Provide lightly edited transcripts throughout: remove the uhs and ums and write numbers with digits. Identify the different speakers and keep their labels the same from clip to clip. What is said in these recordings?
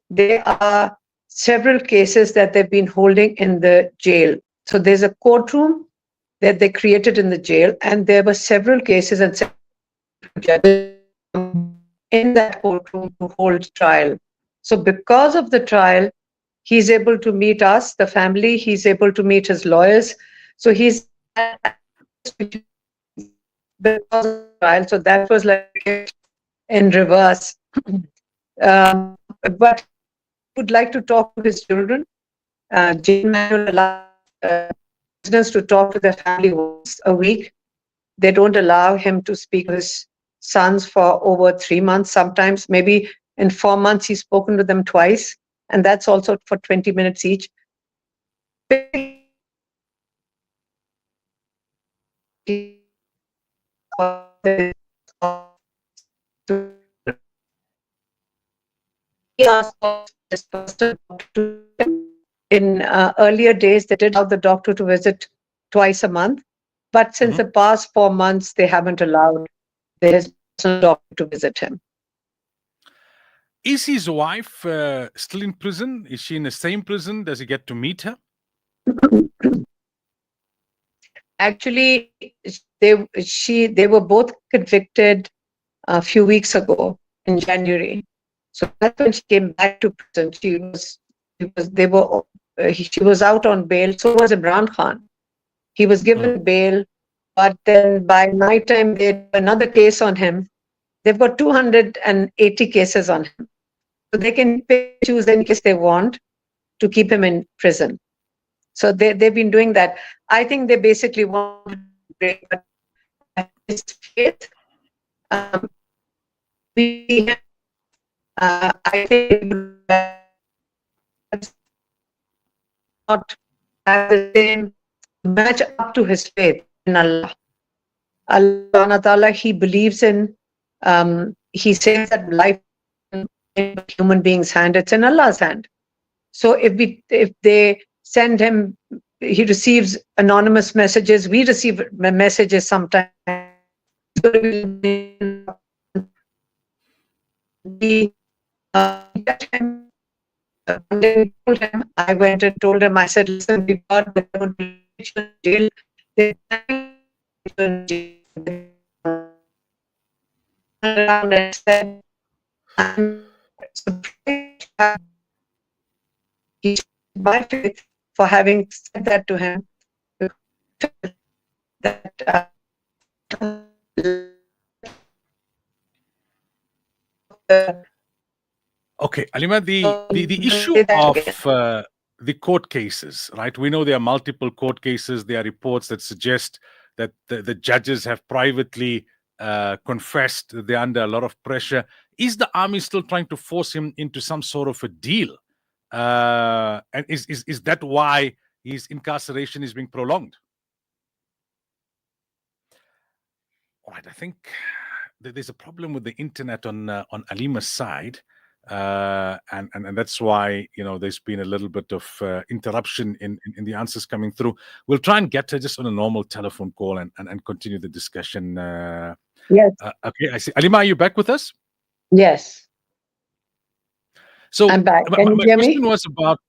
Speaker 1: there are several cases that they've been holding in the jail. So there's a courtroom that they created in the jail, and there were several cases and several judges in that courtroom to hold trial. So because of the trial, he's able to meet us, the family, he's able to meet his lawyers. So he's because of the trial. So that was like in reverse. But he would like to talk to his children. Jail manual allows residents to talk to their family once a week. They don't allow him to speak to his sons for over 3 months. Sometimes, maybe in 4 months, he's spoken to them twice, and that's also for 20 minutes each. In earlier days, they did allow the doctor to visit twice a month, but since the past 4 months, they haven't allowed his personal doctor to visit him.
Speaker 2: Is his wife still in prison? Is she in the same prison? Does he get to meet her?
Speaker 1: Actually, they were both convicted a few weeks ago in January. So that's when she came back to prison. She was out on bail. So was Imran Khan. He was given bail, but then by night time they had another case on him. They've got 280 cases on him, so they can choose any case they want to keep him in prison. So they've been doing that. I think they basically want to break his faith. I think not have the same match up to his faith in Allah. Allah Ta'ala, he believes in, he says that life in a human being's hand, it's in Allah's hand. So if they send him, he receives anonymous messages, we receive messages sometimes. I went and told him, I said, listen, we got the jail. Around and said, I'm surprised my faith for having said that to him. That
Speaker 2: Okay, Aleema, the issue of the court cases, right? We know there are multiple court cases. There are reports that suggest that the judges have privately confessed that they're under a lot of pressure. Is the army still trying to force him into some sort of a deal? And is that why his incarceration is being prolonged? All right, I think there's a problem with the internet on Aleema's side. And that's why there's been a little bit of interruption in the answers coming through. We'll try and get her just on a normal telephone call and continue the discussion.
Speaker 1: Yes.
Speaker 2: Okay, I see. Aleema, are you back with us?
Speaker 1: Yes.
Speaker 2: So
Speaker 1: I'm back. Can
Speaker 2: my
Speaker 1: you hear me?
Speaker 2: question was about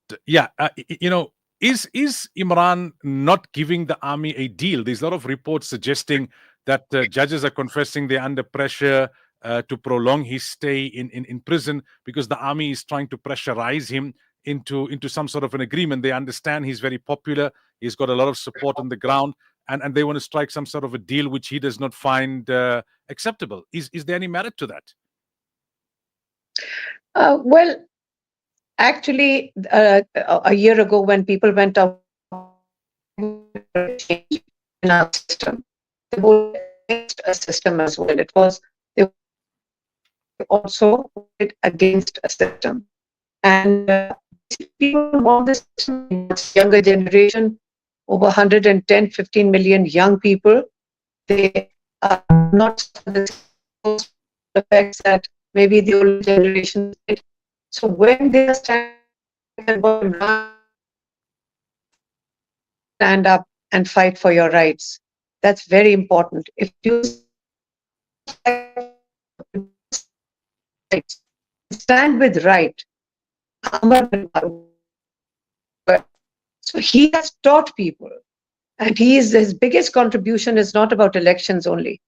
Speaker 2: is Imran not giving the army a deal? There's a lot of reports suggesting that judges are confessing they're under pressure to prolong his stay in prison because the army is trying to pressurize him into some sort of an agreement. They understand he's very popular. He's got a lot of support on the ground, and they want to strike some sort of a deal which he does not find acceptable. Is there any merit to that?
Speaker 1: Well, actually, a year ago when people went out in our system, they were against a system as well. They were also against a system. And people want this system. Younger generation, over 110, 15 million young people, they are not the effects that maybe the older generation did. So when they are stand up and fight for your rights, that's very important. If you stand with right, Amar bin Maruf. So he has taught people, and his biggest contribution is not about elections only.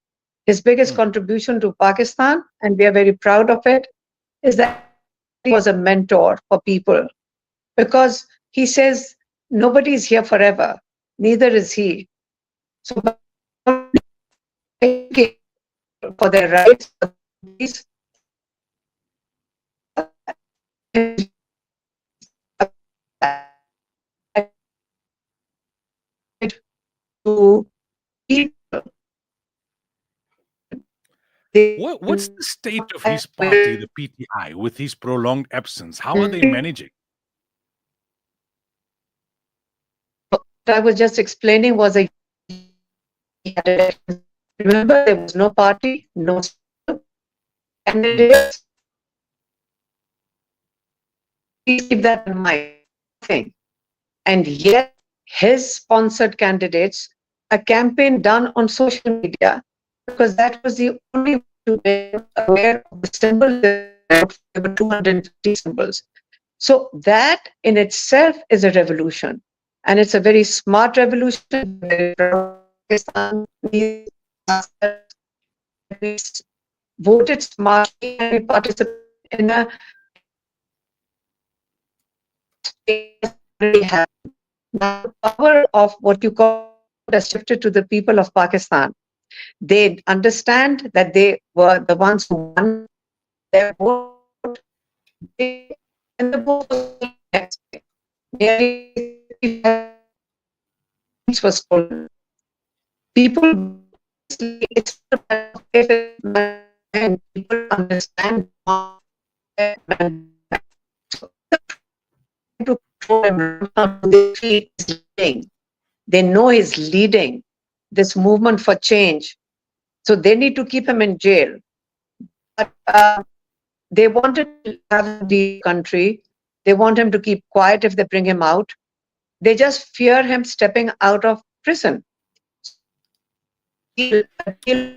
Speaker 1: His biggest contribution to Pakistan, and we are very proud of it, is that he was a mentor for people, because he says nobody is here forever, neither is he. So for their rights, to people.
Speaker 2: What's the state of his party, the PTI, with his prolonged absence? How are they managing?
Speaker 1: I was just explaining was a remember there was no party, no candidates. Please keep that in mind. And yet his sponsored candidates, a campaign done on social media, because that was the only way to make aware of the symbols. There were 250 symbols. So that in itself is a revolution. And it's a very smart revolution. Pakistan voted smartly and we participated in a now the power of what you call has shifted to the people of Pakistan. They understand that they were the ones who won their vote, and the vote was nearly was stolen. People, it's and people understand to control him. They feel he's leading. They know he's leading this movement for change. So they need to keep him in jail. But they wanted to have the country. They want him to keep quiet if they bring him out. They just fear him stepping out of prison. We keep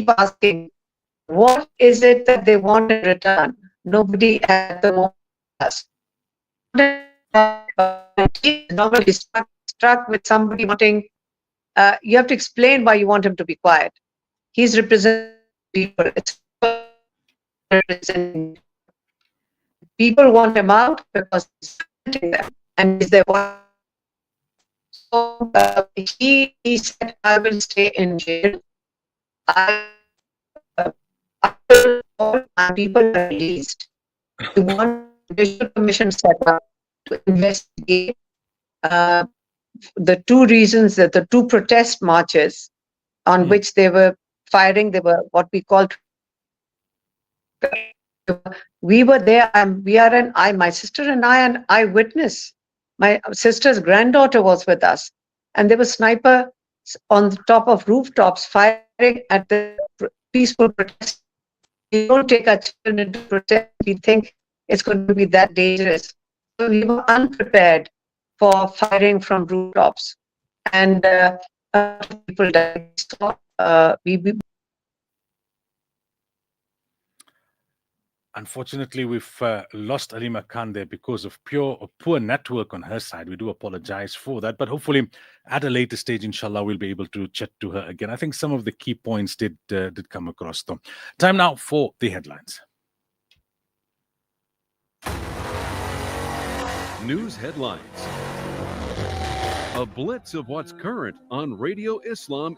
Speaker 1: asking, what is it that they want in return? Nobody at the moment has. Normally struck with somebody wanting, you have to explain why you want him to be quiet. He's representing people. It's representing people want him out because he's representing them and he's their one. So he said, I will stay in jail. I all my people are released. We want a judicial commission set up to investigate the two reasons that the two protest marches on which they were firing, they were what we call. We were there. My sister and I, an eyewitness. My sister's granddaughter was with us, and there were snipers on the top of rooftops firing at the peaceful protest. We don't take our children into protest. We think it's going to be that dangerous. So we were unprepared for firing from rooftops, and people died. So,
Speaker 2: Unfortunately, we've lost Alima Khan there because of poor network on her side. We do apologize for that, but hopefully at a later stage, inshallah, we'll be able to chat to her again. I think some of the key points did come across, though. Time now for the headlines.
Speaker 3: News headlines. A blitz of what's current on Radio Islam